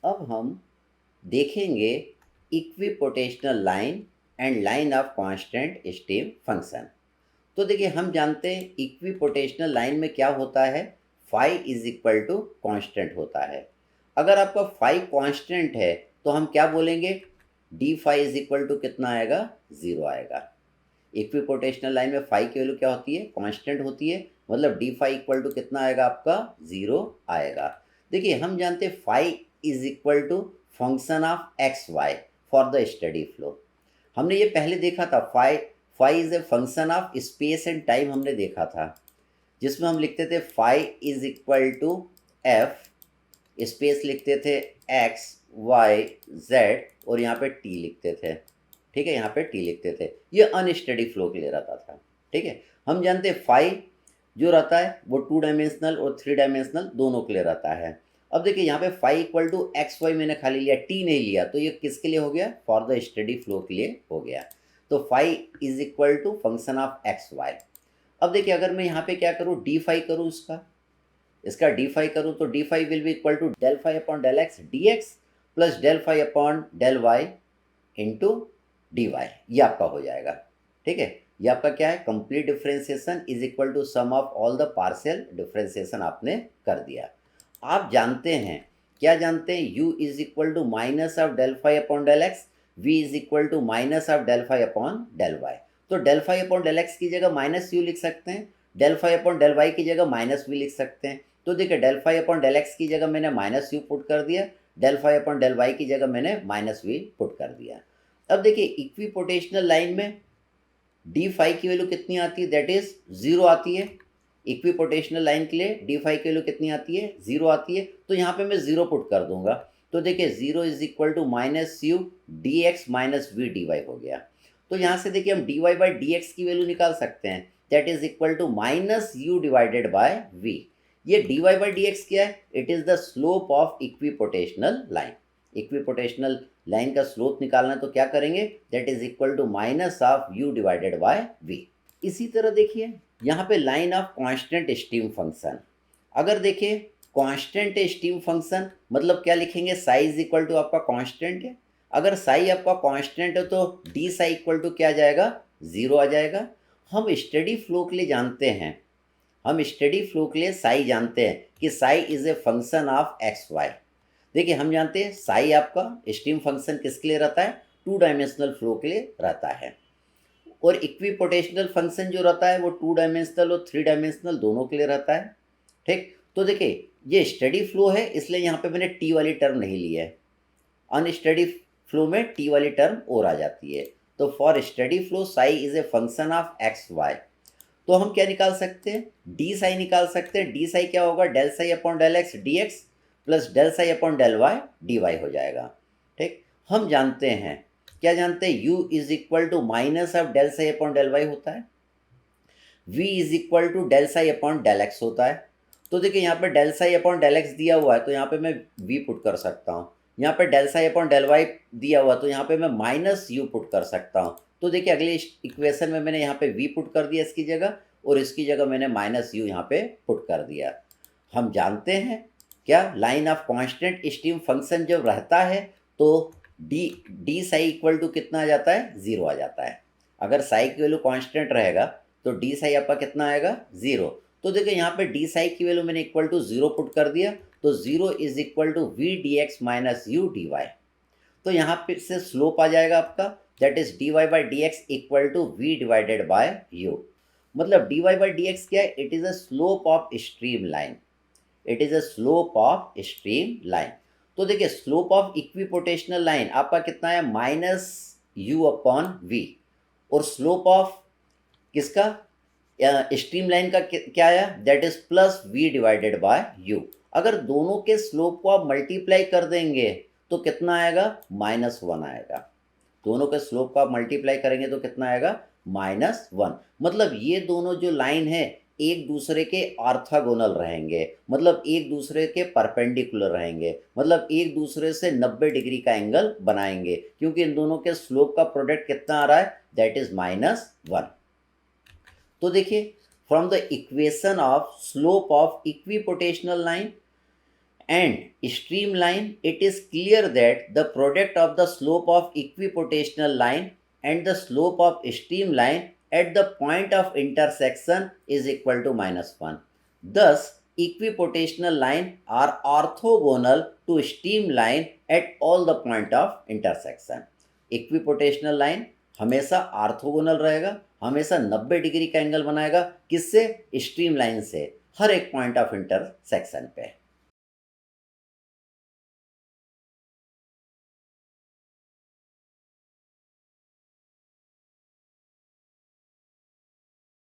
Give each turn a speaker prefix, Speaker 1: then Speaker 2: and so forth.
Speaker 1: अब हम देखेंगे equipotential line and line of constant stream function. तो देखिए, हम जानते हैं इक्विपोटेंशियल लाइन में क्या होता है, phi is equal to constant होता है। अगर आपका फाई कांस्टेंट है तो हम क्या बोलेंगे, d phi is equal to कितना आएगा, ज़ीरो आएगा। इक्विपोटेंशियल लाइन में फाई की वैल्यू क्या होती है, कांस्टेंट होती है, मतलब डी फाई इक्वल टू कितना आएगा आपका, ज़ीरो आएगा। देखिए, हम जानते हैं phi is equal to function of x y for the steady flow. हमने ये पहले देखा था, phi phi is a function of space and time हमने देखा था, जिसमें हम लिखते थे phi is equal to F, space लिखते थे एक्स वाई जेड और यहाँ पे टी लिखते थे। ठीक है, यहाँ पे टी लिखते थे, ये अनस्टडी फ्लो के लिए रहता था। ठीक है, हम जानते हैं फाई जो रहता है वो 2 डायमेंशनल और 3 डायमेंशनल दोनों के लिए रहता है। अब देखिए, यहाँ पे phi equal to x y मैंने खाली लिया, टी नहीं लिया, तो ये किसके लिए हो गया, फॉर द स्टडी फ्लो के लिए हो गया। तो phi is equal to function of x y. अब देखिए, अगर मैं यहाँ पे क्या करूँ, डी फाई करूँ, इसका डी फाई करूँ तो d phi will be equal to del phi upon del x d x plus del phi upon del y into d y, ये आपका हो जाएगा। ठीक है, ये आपका क्या है, complete differentiation is equal to sum of all the partial differentiation आपने कर दिया। आप जानते हैं, क्या जानते हैं, u is equal to minus of del phi upon del x, v is equal to minus of del phi upon del y. तो del phi upon del x की जगह माइनस यू लिख सकते हैं, del phi upon del y की जगह minus v लिख सकते हैं। तो देखिए, del phi upon del x की जगह मैंने माइनस यू पुट कर दिया, del phi upon del y की जगह मैंने माइनस वी पुट कर दिया। अब देखिए, इक्विपोटेंशियल लाइन में डी फाई की वैल्यू कितनी आती है, दैट इज ज़ीरो आती है। इक्विपोटेंशियल लाइन के लिए डी फाई की वैल्यू कितनी आती है, ज़ीरो आती है। तो यहाँ पे मैं ज़ीरो पुट कर दूंगा, तो देखिए zero is equal to minus u d x minus v d y हो गया। तो यहाँ से देखिए, हम d y by d x की वैल्यू निकाल सकते हैं, that is equal to minus u divided by v. ये d y by d x क्या है, it is the slope of equipotential line. Equipotential line का स्लोप निकालना है तो क्या करेंगे, that is equal to minus of u divided by v. इसी तरह देखिए, यहाँ पे line of constant stream function. अगर देखिए कांस्टेंट स्टीम फंक्शन मतलब क्या लिखेंगे, साई इज इक्वल टू आपका कांस्टेंट है। अगर साई आपका कांस्टेंट है तो डी साई इक्वल टू क्या आ जाएगा, ज़ीरो आ जाएगा। हम स्टडी फ्लो के लिए जानते हैं, हम स्टडी फ्लो के लिए साई जानते हैं कि psi is a function of x y. देखिए, हम जानते हैं साई आपका स्टीम फंक्शन किसके लिए रहता है, 2 डायमेंशनल फ्लो के लिए रहता है। और इक्विपोटेंशियल फंक्शन जो रहता है वो 2 डायमेंशनल और 3 डायमेंशनल दोनों के लिए रहता है। ठीक, तो देखिए ये स्टडी फ्लो है, इसलिए यहाँ पे मैंने टी वाली टर्म नहीं ली है। अनस्टडी फ्लो में टी वाली टर्म और आ जाती है। तो for steady flow psi is a function of x y. तो हम क्या निकाल सकते हैं, डी साई निकाल सकते हैं। डी साई क्या होगा, del psi upon del x d x plus del psi upon del y d y हो जाएगा। ठीक, हम जानते हैं, क्या जानते हैं, u is equal to minus of del psi upon del y होता है, v is equal to del psi upon del x होता है। तो देखिए, यहाँ पे del psi upon del x दिया हुआ है तो यहाँ पे मैं v पुट कर सकता हूँ। यहाँ पे del psi upon del y दिया हुआ तो यहाँ पे मैं माइनस यू पुट कर सकता हूँ। तो देखिए, अगले इक्वेशन में मैंने यहाँ पे v पुट कर दिया इसकी जगह, और इसकी जगह मैंने माइनस यू यहाँ पे पुट कर दिया। हम जानते हैं क्या, line of constant stream function जब रहता है तो डी साई इक्वल टू कितना आ जाता है, ज़ीरो आ जाता है। अगर साई की वैल्यू कांस्टेंट रहेगा तो डी साई आपका कितना आएगा, ज़ीरो। तो देखिए, यहाँ पे डी साई की वैल्यू मैंने इक्वल टू ज़ीरो पुट कर दिया, तो zero is equal to v d x minus u d y. तो यहाँ पे से स्लोप आ जाएगा आपका, that is d y by d x equal to v divided by u. मतलब d y by d x क्या है, it is a slope of stream line, it is a slope of stream line. तो देखिए, slope of equipotential line आपका कितना है, minus u upon we, और slope of किसका, स्ट्रीम लाइन का क्या आया, that is plus v divided by u. अगर दोनों के स्लोप को आप मल्टीप्लाई कर देंगे तो कितना आएगा, माइनस वन आएगा। दोनों के स्लोप को आप मल्टीप्लाई करेंगे तो कितना आएगा, माइनस वन। मतलब ये दोनों जो लाइन है एक दूसरे के ऑर्थोगोनल रहेंगे, मतलब एक दूसरे के परपेंडिकुलर रहेंगे, मतलब एक दूसरे से 90 डिग्री का एंगल बनाएंगे, क्योंकि इन दोनों के स्लोप का प्रोडक्ट कितना आ रहा है, दैट इज माइनस वन। तो देखिए, from the equation of slope of equipotential line and streamline, it is clear that the product of the slope of equipotational line and the slope of streamline at the point of intersection is equal to -1. Thus, equipotational line are orthogonal to streamline at all the point of intersection. Equipotential line हमेशा orthogonal रहेगा, हमेशा 90 degree का angle बनाएगा, किससे? Stream line से, हर एक point of intersection पे।